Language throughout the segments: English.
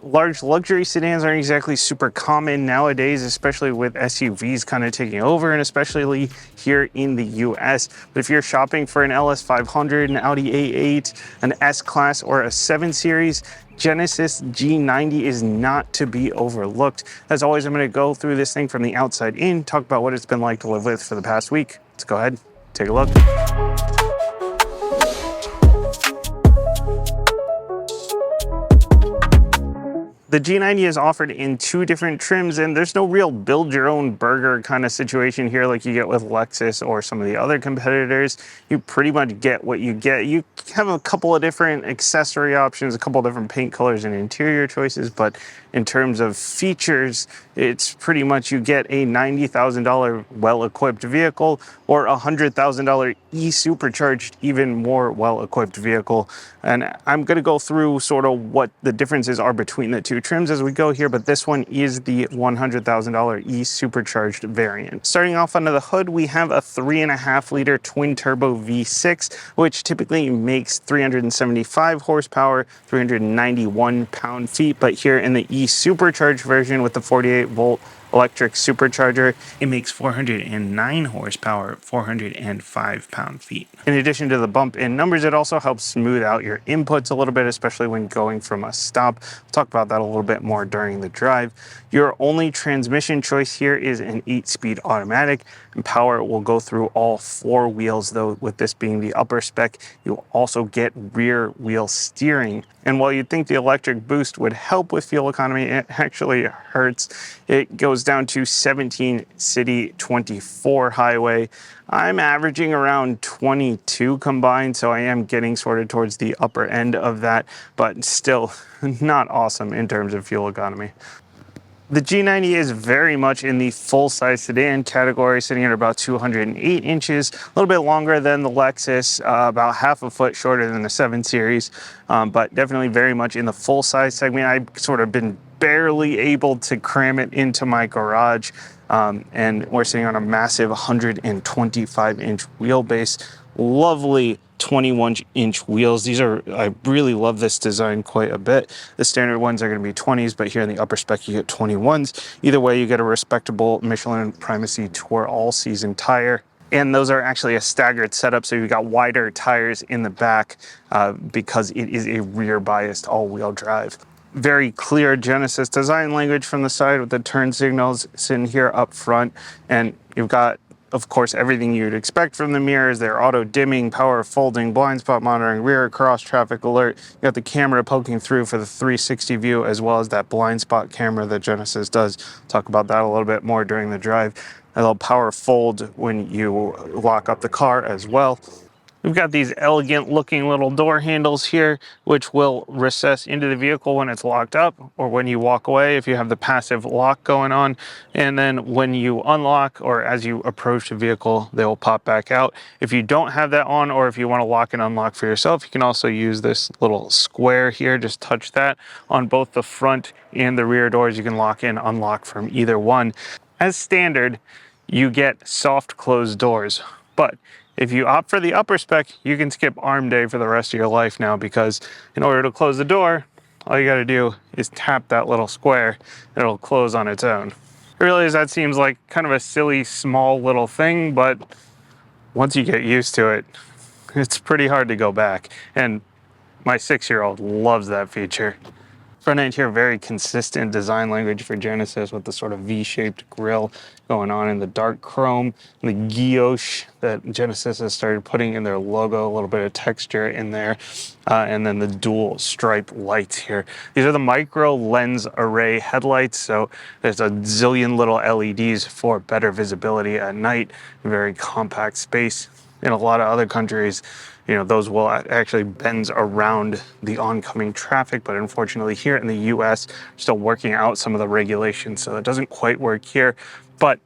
Large luxury sedans aren't exactly super common nowadays, especially with SUVs kind of taking over, and especially here in the US. But if you're shopping for an LS500, an Audi A8, an S-Class, or a 7 Series, Genesis G90 is not to be overlooked. As always, I'm going to go through this thing from the outside in, talk about what it's been like to live with for the past week. Let's go ahead, take a look. The G90 is offered in two different trims, and there's no real build your own burger kind of situation here like you get with Lexus or some of the other competitors. You pretty much get what you get. You have a couple of different accessory options, a couple of different paint colors and interior choices, but in terms of features, it's pretty much you get a $90,000 well-equipped vehicle or a $100,000 e-supercharged, even more well-equipped vehicle. And I'm going to go through sort of what the differences are between the two trims as we go here, but this one is the $100,000 e-supercharged variant. Starting off under the hood, we have a 3.5 liter twin turbo V6, which typically makes 375 horsepower, 391 pound-feet, but here in the e-supercharged version with the 48 volt electric supercharger, it makes 409 horsepower, 405 pound-feet. In addition to the bump in numbers, it also helps smooth out your inputs a little bit, especially when going from a stop. We'll talk about that a little bit more during the drive. Your only transmission choice here is an 8-speed automatic, and power will go through all four wheels, though with this being the upper spec, you'll also get rear wheel steering. And while you'd think the electric boost would help with fuel economy, it actually hurts. It goes down to 17 city, 24 highway. I'm averaging around 22 combined, so I am getting sort of towards the upper end of that, but still not awesome in terms of fuel economy. The G90 is very much in the full-size sedan category, sitting at about 208 inches, a little bit longer than the Lexus, about half a foot shorter than the 7 Series, but definitely very much in the full-size segment. I've sort of been barely able to cram it into my garage, and we're sitting on a massive 125-inch wheelbase. Lovely 21-inch wheels. I really love this design quite a bit. The standard ones are going to be 20s, but here in the upper spec you get 21s. Either way, you get a respectable Michelin Primacy Tour all-season tire. And those are actually a staggered setup, so you've got wider tires in the back because it is a rear-biased all-wheel drive. Very clear Genesis design language from the side with the turn signals sitting here up front, and you've got, of course, everything you'd expect from the mirrors. They're auto dimming, power folding, blind spot monitoring, rear cross traffic alert. You got the camera poking through for the 360 view, as well as that blind spot camera that Genesis does. Talk about that a little bit more during the drive. A little power fold when you lock up the car as well. We've got these elegant looking little door handles here, which will recess into the vehicle when it's locked up or when you walk away if you have the passive lock going on. And then when you unlock or as you approach the vehicle, they will pop back out. If you don't have that on, or if you want to lock and unlock for yourself, you can also use this little square here. Just touch that on both the front and the rear doors. You can lock and unlock from either one. As standard, you get soft closed doors, but if you opt for the upper spec, you can skip arm day for the rest of your life now, because in order to close the door, all you got to do is tap that little square and it'll close on its own. I realize that seems like kind of a silly, small little thing, but once you get used to it, it's pretty hard to go back. And my 6-year-old loves that feature. Front end here, very consistent design language for Genesis with the sort of V-shaped grille going on in the dark chrome, the guilloche that Genesis has started putting in their logo, a little bit of texture in there, and then the dual stripe lights here. These are the micro lens array headlights, so there's a zillion little LEDs for better visibility at night, very compact space. In a lot of other countries, those will actually bend around the oncoming traffic, but unfortunately here in the US, we're still working out some of the regulations, so it doesn't quite work here, but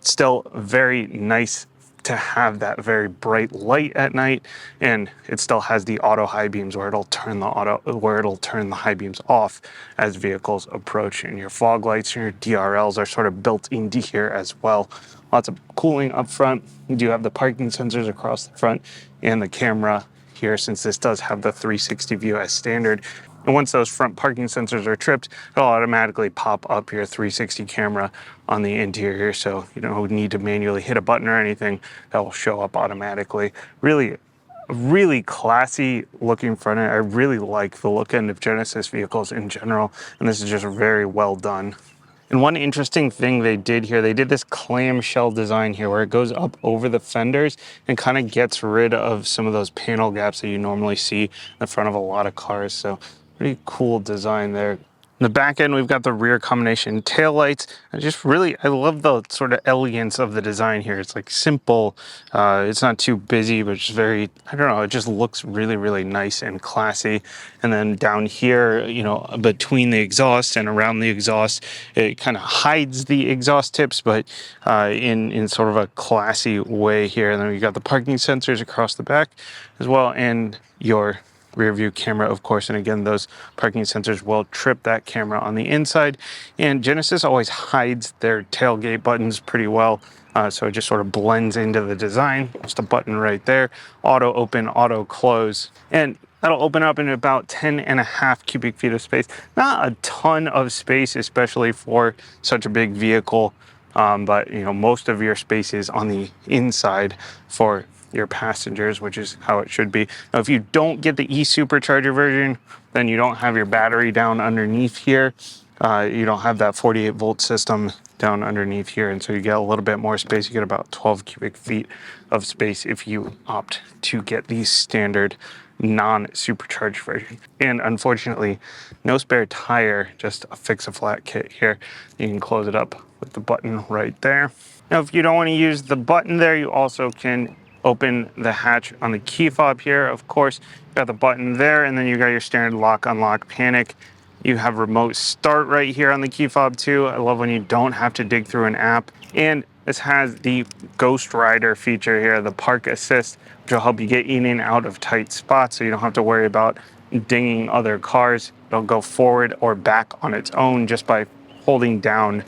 still very nice to have that very bright light at night. And it still has the auto high beams where it'll turn the high beams off as vehicles approach, and your fog lights and your DRLs are sort of built into here as well. Lots of cooling up front. You do have the parking sensors across the front and the camera here, since this does have the 360 view as standard. And once those front parking sensors are tripped, it'll automatically pop up your 360 camera on the interior. So you don't need to manually hit a button or anything. That will show up automatically. Really classy looking front end. I really like the look end of Genesis vehicles in general, and this is just very well done. And one interesting thing they did here, they did this clamshell design here where it goes up over the fenders and kind of gets rid of some of those panel gaps that you normally see in the front of a lot of cars. So pretty cool design there. In the back end, we've got the rear combination taillights. I love the sort of elegance of the design here. It's like simple, it's not too busy, but it's very, I don't know, it just looks really, really nice and classy. And then down here, you know, between the exhaust and around the exhaust, it kind of hides the exhaust tips, but in sort of a classy way here. And then we got the parking sensors across the back as well, and your rear view camera, of course. And again, those parking sensors will trip that camera on the inside. And Genesis always hides their tailgate buttons pretty well. So it just sort of blends into the design. Just a button right there, auto open, auto close. And that'll open up in about 10.5 cubic feet of space. Not a ton of space, especially for such a big vehicle. But you know, most of your space is on the inside for your passengers, which is how it should be. Now, if you don't get the e-supercharger version, then you don't have your battery down underneath here. You don't have that 48 volt system down underneath here, and so you get a little bit more space. You get about 12 cubic feet of space if you opt to get the standard non-supercharged version. And unfortunately, no spare tire, just a fix-a-flat kit here. You can close it up with the button right there. Now, if you don't want to use the button there, you also can open the hatch on the key fob here. Of course, you got the button there, and then you got your standard lock, unlock, panic. You have remote start right here on the key fob too. I love when you don't have to dig through an app. And this has the Ghost Rider feature here, the park assist, which will help you get in and out of tight spots so you don't have to worry about dinging other cars. It'll go forward or back on its own just by holding down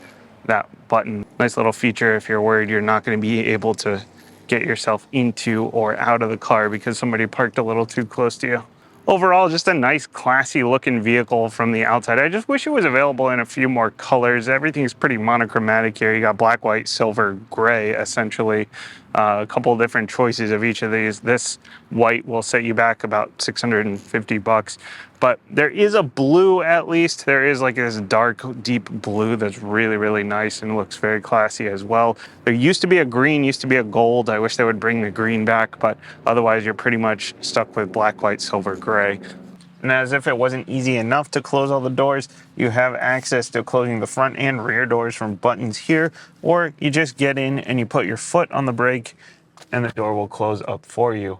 that button. Nice little feature if you're worried you're not going to be able to get yourself into or out of the car because somebody parked a little too close to you. Overall, just a nice, classy looking vehicle from the outside. I just wish it was available in a few more colors. Everything's pretty monochromatic here. You got black, white, silver, gray, essentially. A couple of different choices of each of these. This white will set you back about 650 bucks. But there is a blue, at least. There is like this dark, deep blue that's really, really nice and looks very classy as well. There used to be a green, used to be a gold. I wish they would bring the green back, but otherwise you're pretty much stuck with black, white, silver, gray. And as if it wasn't easy enough to close all the doors, you have access to closing the front and rear doors from buttons here, or you just get in and you put your foot on the brake and the door will close up for you.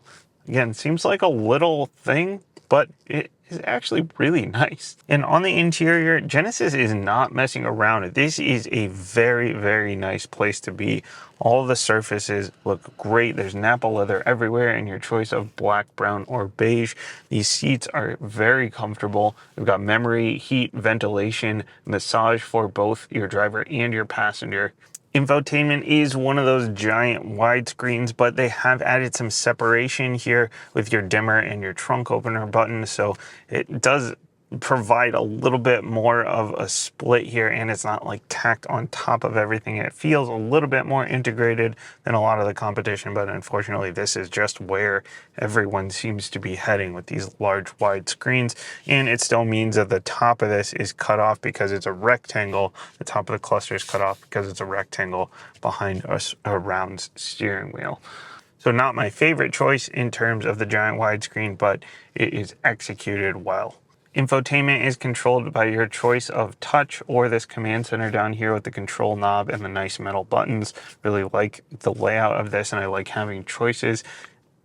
Again, seems like a little thing, but it is actually really nice. And on the interior, Genesis is not messing around. This is a very, very nice place to be. All the surfaces look great. There's nappa leather everywhere in your choice of black, brown, or beige. These seats are very comfortable. We've got memory, heat, ventilation, massage for both your driver and your passenger. Infotainment is one of those giant widescreens, but they have added some separation here with your dimmer and your trunk opener button, so it does provide a little bit more of a split here, and it's not like tacked on top of everything. It feels a little bit more integrated than a lot of the competition, but unfortunately this is just where everyone seems to be heading with these large wide screens. And it still means that the top of this is cut off because it's a rectangle. The top of the cluster is cut off because it's a rectangle behind a round steering wheel. So not my favorite choice in terms of the giant widescreen, but it is executed well. Infotainment is controlled by your choice of touch or this command center down here with the control knob and the nice metal buttons. Really like the layout of this, and I like having choices.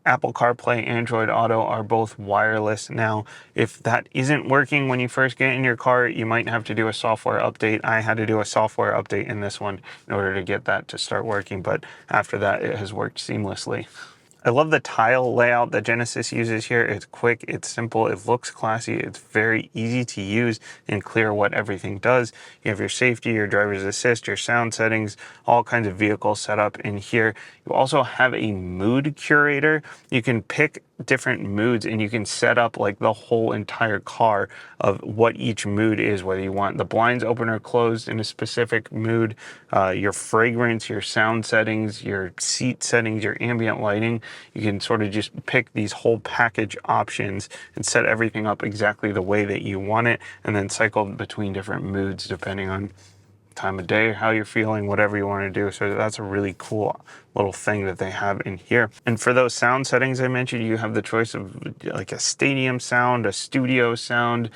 Apple CarPlay, Android Auto are both wireless. Now, if that isn't working when you first get in your car, you might have to do a software update. I had to do a software update in this one in order to get that to start working, but after that, it has worked seamlessly. I love the tile layout that Genesis uses here. It's quick, it's simple, it looks classy, it's very easy to use and clear what everything does. You have your safety, your driver's assist, your sound settings, all kinds of vehicles set up in here. You also have a mood curator. You can pick different moods, and you can set up like the whole entire car of what each mood is, whether you want the blinds open or closed in a specific mood, your fragrance, your sound settings, your seat settings, your ambient lighting. You can sort of just pick these whole package options and set everything up exactly the way that you want it, and then cycle between different moods depending on time of day, how you're feeling, whatever you want to do. So that's a really cool little thing that they have in here. And for those sound settings I mentioned, you have the choice of like a stadium sound, a studio sound.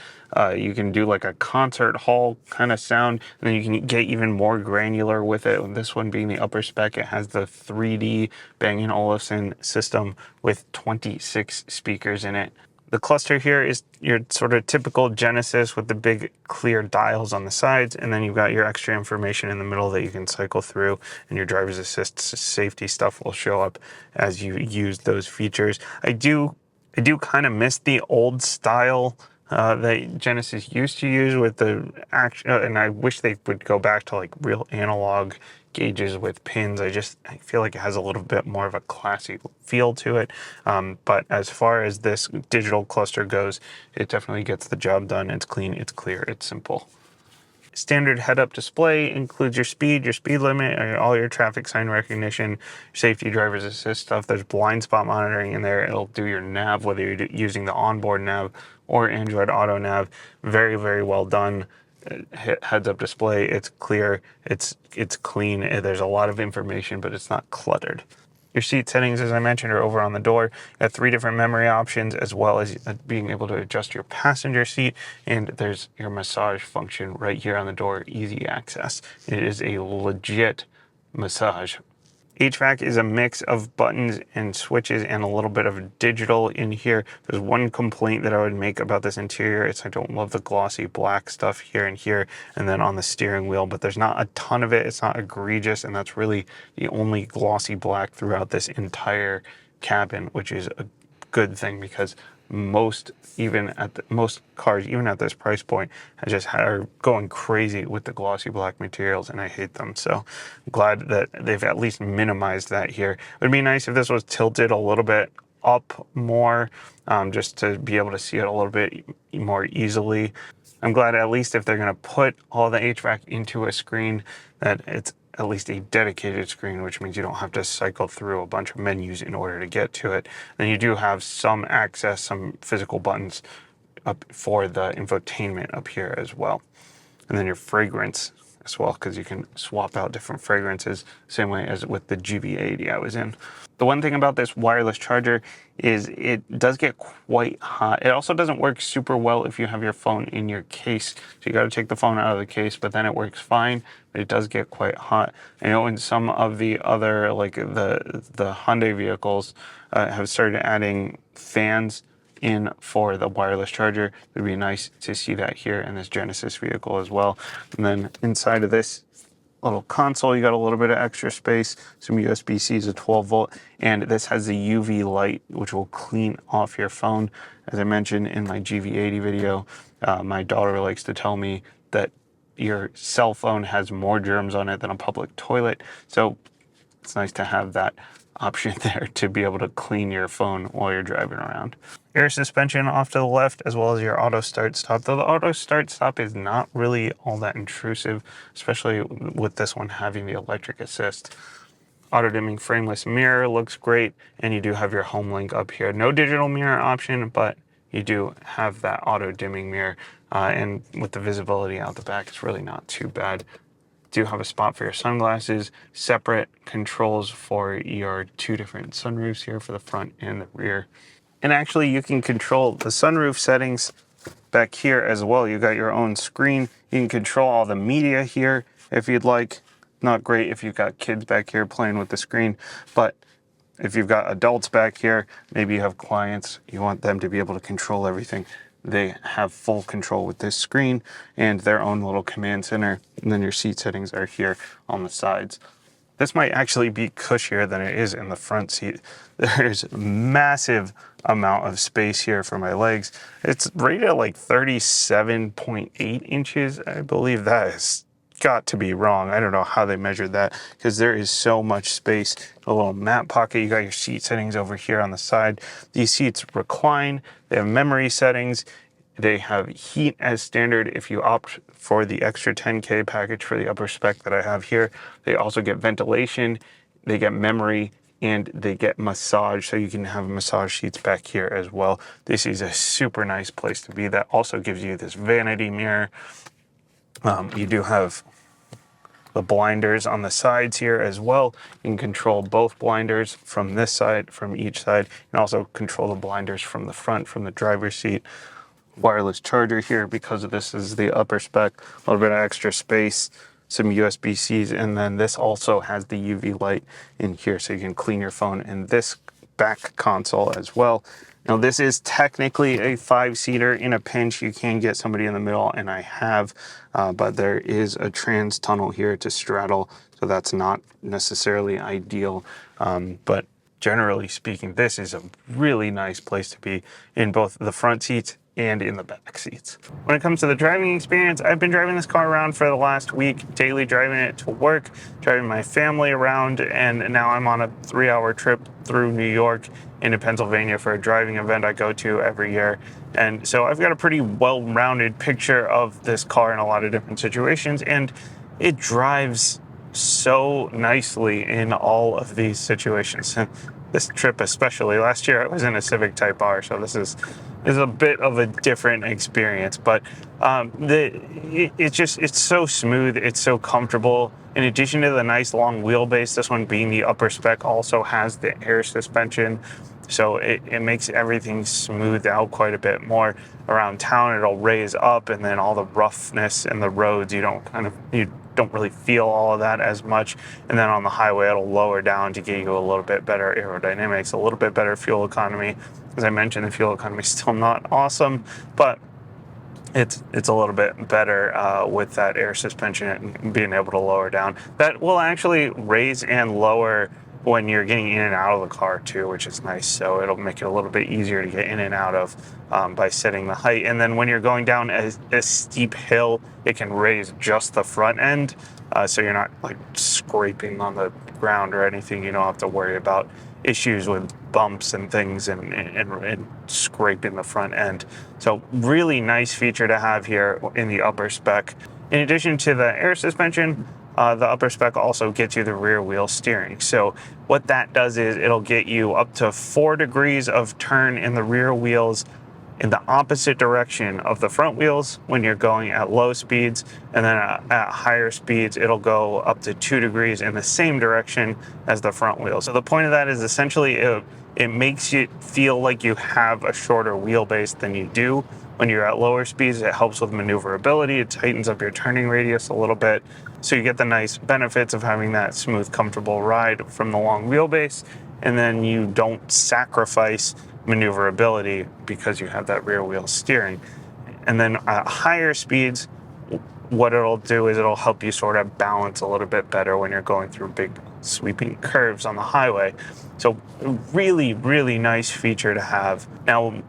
You can do like a concert hall kind of sound, and then you can get even more granular with it. And this one being the upper spec, it has the 3D Bang & Olufsen system with 26 speakers in it. The cluster here is your sort of typical Genesis with the big clear dials on the sides, and then you've got your extra information in the middle that you can cycle through, and your driver's assist safety stuff will show up as you use those features. I do kind of miss the old style that Genesis used to use with the action, and I wish they would go back to like real analog gauges with pins. I feel like it has a little bit more of a classy feel to it. But as far as this digital cluster goes, it definitely gets the job done. It's clean, it's clear, it's simple. Standard head-up display includes your speed limit, all your traffic sign recognition, safety, driver's assist stuff. There's blind spot monitoring in there. It'll do your nav, whether you're using the onboard nav or Android Auto Nav. Very, very well done. Heads-up display. It's clear. It's clean. There's a lot of information, but it's not cluttered. Your seat settings, as I mentioned, are over on the door. You have 3 different memory options, as well as being able to adjust your passenger seat. And there's your massage function right here on the door, easy access. It is a legit massage. HVAC is a mix of buttons and switches and a little bit of digital in here. There's one complaint that I would make about this interior. It's I don't love the glossy black stuff here and here, and then on the steering wheel, but there's not a ton of it. It's not egregious, and that's really the only glossy black throughout this entire cabin, which is a good thing because most cars, even at this price point, are going crazy with the glossy black materials, and I hate them. So I'm glad that they've at least minimized that here. It would be nice if this was tilted a little bit up more, just to be able to see it a little bit more easily. I'm glad at least if they're going to put all the HVAC into a screen, that it's at least a dedicated screen, which means you don't have to cycle through a bunch of menus in order to get to it. Then you do have some access, some physical buttons up for the infotainment up here as well. And then your fragrance as well, because you can swap out different fragrances, same way as with the GV80 I was in. The one thing about this wireless charger is it does get quite hot. It also doesn't work super well if you have your phone in your case. So you got to take the phone out of the case, but then it works fine. But it does get quite hot. I know in some of the other, like the Hyundai vehicles, have started adding fans in for the wireless charger. It would be nice to see that here in this Genesis vehicle as well. And then inside of this little console, you got a little bit of extra space, some USB-C's, a 12 volt, and this has the UV light, which will clean off your phone. As I mentioned in my GV80 video, my daughter likes to tell me that your cell phone has more germs on it than a public toilet. So it's nice to have that option there to be able to clean your phone while you're driving around. Air suspension off to the left, as well as your auto start stop. Though the auto start stop is not really all that intrusive, especially with this one having the electric assist. Auto dimming frameless mirror looks great, and you do have your home link up here. No digital mirror option, but you do have that auto dimming mirror, and with the visibility out the back, it's really not too bad. Do have a spot for your sunglasses, separate controls for your 2 different sunroofs here for the front and the rear. And actually you can control the sunroof settings back here as well. You got your own screen. You can control all the media here if you'd like. Not great if you've got kids back here playing with the screen, but if you've got adults back here, maybe you have clients, you want them to be able to control everything. They have full control with this screen and their own little command center. And then your seat settings are here on the sides. This might actually be cushier than it is in the front seat. There's massive amount of space here for my legs. It's rated at like 37.8 inches. I believe that is got to be wrong. I don't know how they measured that, because there is so much space. A little mat pocket. You got your seat settings over here on the side. These seats recline. They have memory settings. They have heat as standard if you opt for the extra 10K package for the upper spec that I have here. They also get ventilation, they get memory, and they get massage, so you can have massage seats back here as well. This is a super nice place to be. That also gives you this vanity mirror. You do have the blinders on the sides here as well. You can control both blinders from this side, from each side. You can also control the blinders from the front, from the driver's seat. Wireless charger here, because of this is the upper spec. A little bit of extra space, some USB-Cs, and then this also has the UV light in here, so you can clean your phone in this back console as well. Now this is technically a 5-seater. In a pinch, you can get somebody in the middle, and I have, but there is a trans tunnel here to straddle, so that's not necessarily ideal. But generally speaking, this is a really nice place to be in both the front seats and in the back seats. When it comes to the driving experience, I've been driving this car around for the last week, daily driving it to work, driving my family around, and now I'm on a 3-hour trip through New York into Pennsylvania for a driving event I go to every year. And so I've got a pretty well-rounded picture of this car in a lot of different situations, and it drives so nicely in all of these situations. And this trip especially, last year I was in a Civic Type R, so this is a bit of a different experience, but it's so smooth, it's so comfortable. In addition to the nice long wheelbase, this one being the upper spec also has the air suspension, so it makes everything smooth out quite a bit more. Around town it'll raise up, and then all the roughness in the roads, you don't really feel all of that as much. And then on the highway it'll lower down to give you a little bit better aerodynamics, a little bit better fuel economy. As I mentioned, the fuel economy is still not awesome, but it's a little bit better with that air suspension and being able to lower down. That will actually raise and lower when you're getting in and out of the car too, which is nice. So it'll make it a little bit easier to get in and out of by setting the height. And then when you're going down a steep hill, it can raise just the front end, so you're not like scraping on the ground or anything. You don't have to worry about issues with bumps and things and scraping the front end. So really nice feature to have here in the upper spec. In addition to the air suspension, the upper spec also gets you the rear wheel steering. So what that does is it'll get you up to 4 degrees of turn in the rear wheels in the opposite direction of the front wheels when you're going at low speeds, and then at higher speeds it'll go up to 2 degrees in the same direction as the front wheels. So the point of that is essentially it makes you feel like you have a shorter wheelbase than you do when you're at lower speeds. It helps with maneuverability, it tightens up your turning radius a little bit, so you get the nice benefits of having that smooth, comfortable ride from the long wheelbase, and then you don't sacrifice maneuverability because you have that rear wheel steering. And then at higher speeds, what it'll do is it'll help you sort of balance a little bit better when you're going through big sweeping curves on the highway. So really, really nice feature to have. Now,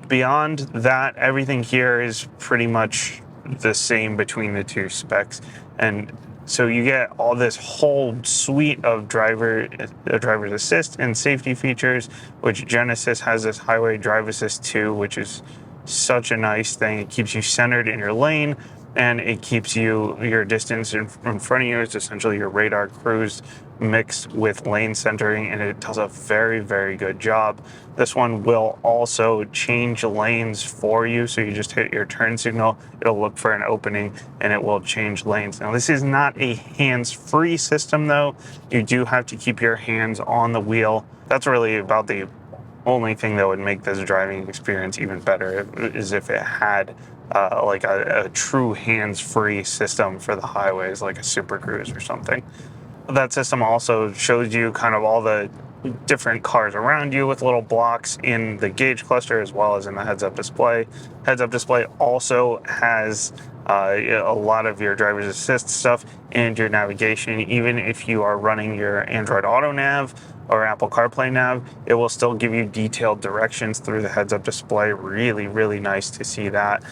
beyond that, everything here is pretty much the same between the two specs. And so you get all this whole suite of driver's assist and safety features, which Genesis has this highway drive assist 2, which is such a nice thing. It keeps you centered in your lane, and it keeps your distance in front of you is essentially your radar cruise mixed with lane centering, and it does a very, very good job. This one will also change lanes for you, so you just hit your turn signal, it'll look for an opening, and it will change lanes. Now, this is not a hands-free system, though. You do have to keep your hands on the wheel. That's really about the only thing that would make this driving experience even better, is if it had like a true hands-free system for the highways, like a Super Cruise or something. That system also shows you kind of all the different cars around you with little blocks in the gauge cluster as well as in the heads-up display. Heads-up display also has a lot of your driver's assist stuff and your navigation. Even if you are running your Android Auto Nav or Apple CarPlay Nav, it will still give you detailed directions through the heads-up display. Really, really nice to see that.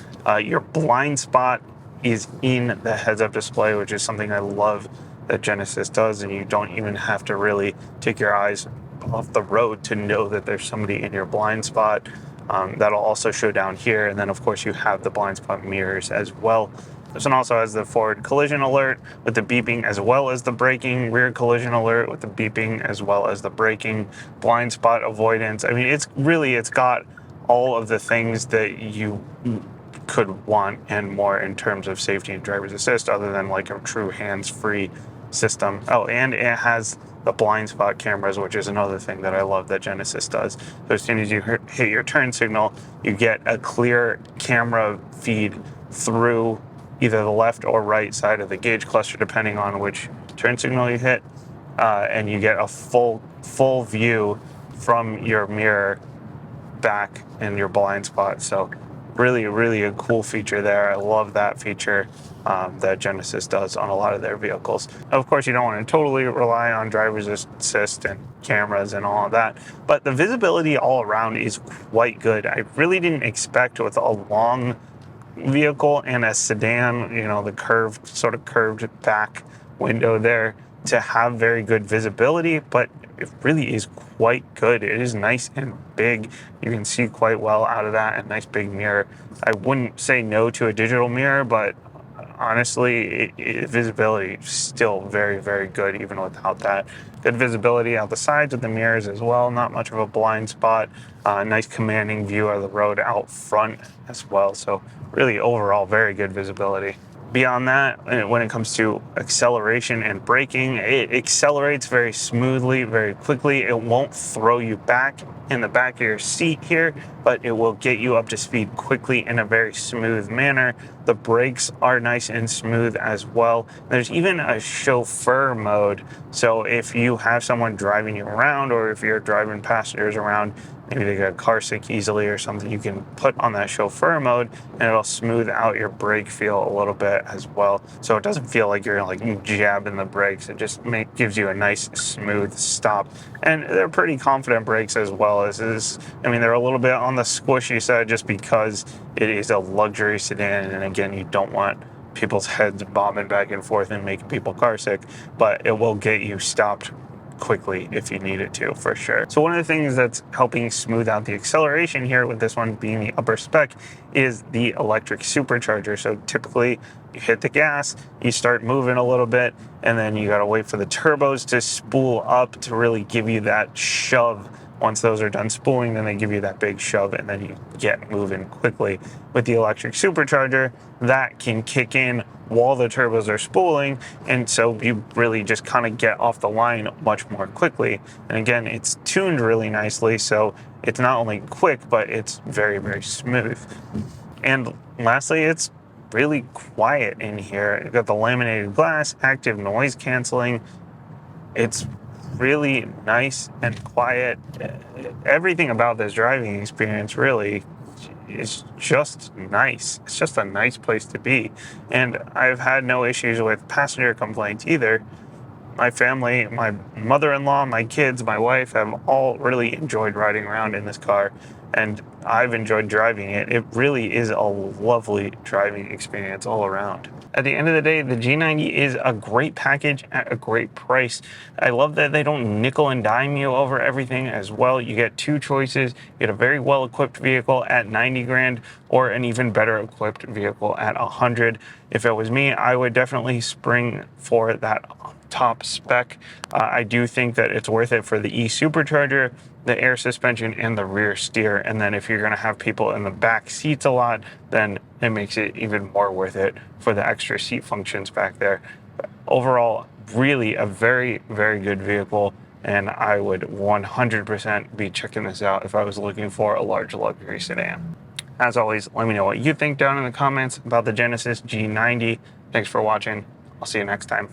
Your blind spot is in the heads-up display, which is something I love that Genesis does, and you don't even have to really take your eyes off the road to know that there's somebody in your blind spot. That'll also show down here, and then of course you have the blind spot mirrors as well. This one also has the forward collision alert with the beeping, as well as the braking, rear collision alert with the beeping, as well as the braking, blind spot avoidance. I mean, it's got all of the things that you could want and more in terms of safety and driver's assist, other than like a true hands-free system. Oh, and it has the blind spot cameras, which is another thing that I love that Genesis does. So as soon as you hit your turn signal, you get a clear camera feed through either the left or right side of the gauge cluster, depending on which turn signal you hit, and you get a full view from your mirror back in your blind spot. So really a cool feature there. I love that feature that Genesis does on a lot of their vehicles. Of course, you don't want to totally rely on driver's assist and cameras and all of that, but the visibility all around is quite good. I really didn't expect, with a long vehicle and a sedan, you know, the sort of curved back window there, to have very good visibility, but it really is quite good. It is nice and big. You can see quite well out of that, and nice big mirror. I wouldn't say no to a digital mirror, but honestly, visibility is still very good even without that. Good visibility out the sides of the mirrors as well. Not much of a blind spot. Nice commanding view of the road out front as well. So really overall, very good visibility. Beyond that, when it comes to acceleration and braking, it accelerates very smoothly, very quickly. It won't throw you back in the back of your seat here, but it will get you up to speed quickly in a very smooth manner. The brakes are nice and smooth as well. There's even a chauffeur mode. So if you have someone driving you around, or if you're driving passengers around, maybe they get car sick easily or something, you can put on that chauffeur mode and it'll smooth out your brake feel a little bit as well. So it doesn't feel like you're like jabbing the brakes. It just gives you a nice smooth stop. And they're pretty confident brakes as well. I mean, they're a little bit on the squishy side just because it is a luxury sedan. And again, you don't want people's heads bobbing back and forth and making people car sick, but it will get you stopped quickly if you need it to, for sure. So one of the things that's helping smooth out the acceleration here, with this one being the upper spec, is the electric supercharger. So typically you hit the gas, you start moving a little bit, and then you got to wait for the turbos to spool up to really give you that shove. Once those are done spooling, then they give you that big shove, and then you get moving quickly. With the electric supercharger, that can kick in while the turbos are spooling, and so you really just kind of get off the line much more quickly. And again, it's tuned really nicely, so it's not only quick, but it's very smooth. And lastly, it's really quiet in here. You've got the laminated glass, active noise canceling. It's really nice and quiet. Everything about this driving experience really is just nice. It's just a nice place to be. And I've had no issues with passenger complaints either. My family, my mother-in-law, my kids, my wife have all really enjoyed riding around in this car, and I've enjoyed driving it. It really is a lovely driving experience all around. At the end of the day, the G90 is a great package at a great price. I love that they don't nickel and dime you over everything as well. You get two choices. You get a very well-equipped vehicle at 90 grand, or an even better equipped vehicle at 100. If it was me, I would definitely spring for that top spec. I do think that it's worth it for the e-supercharger, the air suspension, and the rear steer. And then if you're going to have people in the back seats a lot, then it makes it even more worth it for the extra seat functions back there. But overall, really a very good vehicle, and I would 100% be checking this out if I was looking for a large luxury sedan. As always, let me know what you think down in the comments about the Genesis G90. Thanks for watching. I'll see you next time.